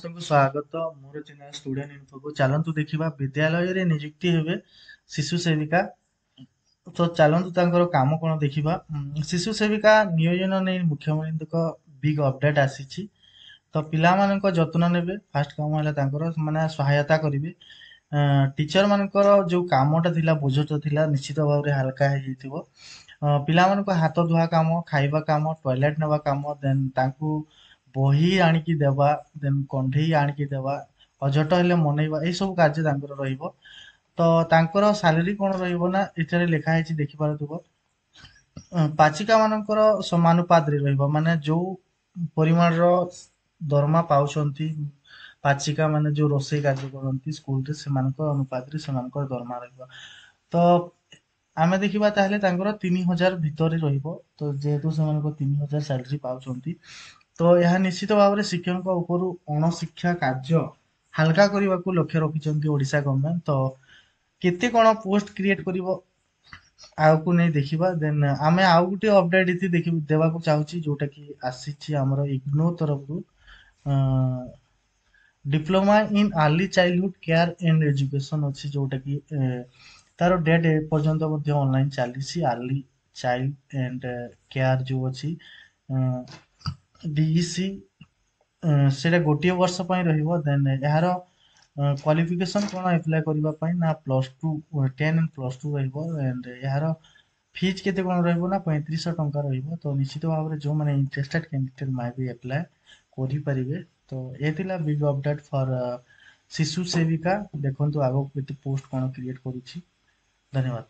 ସମସ୍ତଙ୍କୁ ସ୍ୱାଗତ ମୋର ଚ୍ୟାନେଲ ଷ୍ଟୁଡେଣ୍ଟ ଇନଫୋକୁ। ଚାଲନ୍ତୁ ଦେଖିବା ବିଦ୍ୟାଳୟରେ ନିଯୁକ୍ତି ହେବେ ଶିଶୁ ସେବିକା। ତ ଚାଲନ୍ତୁ ତାଙ୍କର କାମ କଣ ଦେଖିବା। ଶିଶୁ ସେବିକା ନିୟୋଜନ ନେଇ ମୁଖ୍ୟମନ୍ତ୍ରୀଙ୍କ ବିగ్ ଅପଡେଟ ଆସିଛି। ତ ପିଲାମାନଙ୍କ ଯତ୍ନ ନେବେ। ଫାଷ୍ଟ କାମ ହେଲା ତାଙ୍କର ମାନେ ସହାୟତା କରିବେ। ଟିଚର ମାନଙ୍କର ଯୋଉ କାମଟା ଥିଲା ବୋଝଟା ଥିଲା ନିଶ୍ଚିତ ଭାବରେ ହାଲକା ହେଇଯାଇଥିବ। ପିଲାମାନଙ୍କ ହାତ ଧୁଆ କାମ, ଖାଇବା କାମ, ଟଏଲେଟ ନେବା କାମ, ଦେନ୍ ତାଙ୍କୁ ବହି ଆଣିକି ଦେବା, ଦେନ୍ କଣ୍ଢେଇ ଆଣିକି ଦେବା, ଅଝଟ ହେଲେ ମନେଇବା, ଏଇ ସବୁ କାର୍ଯ୍ୟ ତାଙ୍କର ରହିବ। ତ ତାଙ୍କର ସାଲେରୀ କଣ ରହିବ ନା ଏଠାରେ ଲେଖା ହେଇଛି ଦେଖିପାରୁଥିବ। ପାଚିକା ମାନଙ୍କର ସମାନୁପାତରେ ରହିବ, ମାନେ ଯୋଉ ପରିମାଣର ଦରମା ପାଉଛନ୍ତି ପାଚିକା ମାନେ ଯୋଉ ରୋଷେଇ କାର୍ଯ୍ୟ କରନ୍ତି ସ୍କୁଲରେ ସେମାନଙ୍କ ଅନୁପାତରେ ସେମାନଙ୍କର ଦରମା ରହିବ। ତ ଆମେ ଦେଖିବା ତାହେଲେ ତାଙ୍କର 3,000 ଭିତରେ ରହିବ। ତ ଯେହେତୁ ସେମାନଙ୍କ 3,000 ସାଲେରୀ ପାଉଛନ୍ତି, ତ ଏହା ନିଶ୍ଚିତ ଭାବରେ ଶିକ୍ଷକଙ୍କ ଉପରୁ ଅଣଶିକ୍ଷା କାର୍ଯ୍ୟ ହାଲକା କରିବାକୁ ଲକ୍ଷ୍ୟ ରଖିଛନ୍ତି ଓଡିଶା ଗଭର୍ଣମେଣ୍ଟ। ତ କେତେ କଣ ପୋଷ୍ଟ କ୍ରିଏଟ କରିବ ଆଗକୁ ନେଇ ଦେଖିବା। ଦେନ୍ ଆମେ ଆଉ ଗୋଟେ ଅପଡେଟ ଏଠି ଦେବାକୁ ଚାହୁଁଛି ଯୋଉଟା କି ଆସିଛି ଆମର ଇଗ୍ନୋ ତରଫରୁ। Diploma in early childhood care and education ଅଛି, ଯୋଉଟା କି ତାର ଡେଟ୍ ଏ ପର୍ଯ୍ୟନ୍ତ ମଧ୍ୟ ଅନଲାଇନ ଚାଲିଛି। ଆର୍ଲି ଚାଇଲ୍ଡ ଆଣ୍ଡ କେୟାର ଯୋଉ ଅଛି ଡିଇସି, ସେଇଟା ଗୋଟିଏ ବର୍ଷ ପାଇଁ ରହିବ। ଦେନ୍ ଏହାର କ୍ୱାଲିଫିକେସନ କଣ ଆପ୍ଲାଏ କରିବା ପାଇଁ ନା +2 10 and +2 ରହିବ। ଆଣ୍ଡ ଏହାର ଫିଜ୍ କେତେ କଣ ରହିବ ନା 3500 ଟଙ୍କା ରହିବ। ତ ନିଶ୍ଚିତ ଭାବରେ ଯୋଉମାନେ ଇଣ୍ଟରେଷ୍ଟେଡ କ୍ୟାଣ୍ଡିଡେଟ୍ ମାଇ ବି ଆପ୍ଲାଏ କରିପାରିବେ। ତ ଏ ଥିଲା ବିଗ ଅପଡେଟ ଫର ଶିଶୁ ସେବିକା। ଦେଖନ୍ତୁ ଆଗକୁ କେତେ ପୋଷ୍ଟ କଣ କ୍ରିଏଟ କରୁଛି। ଧନ୍ୟବାଦ।